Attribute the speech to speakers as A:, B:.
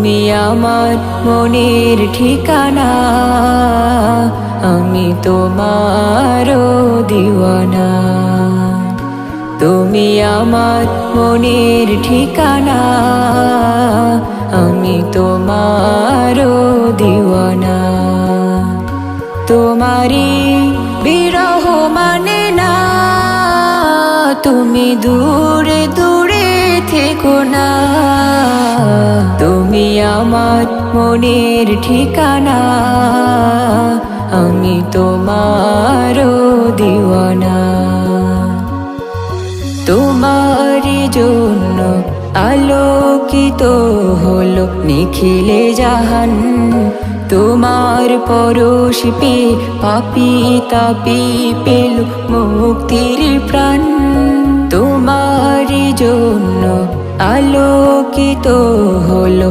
A: তুমি আমার মনের ঠিকানা, আমি তোমার দিওয়ানা। তুমি আমার মনের ঠিকানা, আমি তোমার দিওয়ানা। তোমারি বিরহ মানে না, তুমি দূরে দূরে থেকো না। তুমি আমার মনের ঠিকানা, আমি তোমার দিওয়ানা। তোমারি জন্য আলোকিত হলো নিখিলে জাহান, তোমার পরশ পেয়ে পাপী তাপী পেল মুক্তির প্রাণ। তোমারি জন্য আলোকিত হলো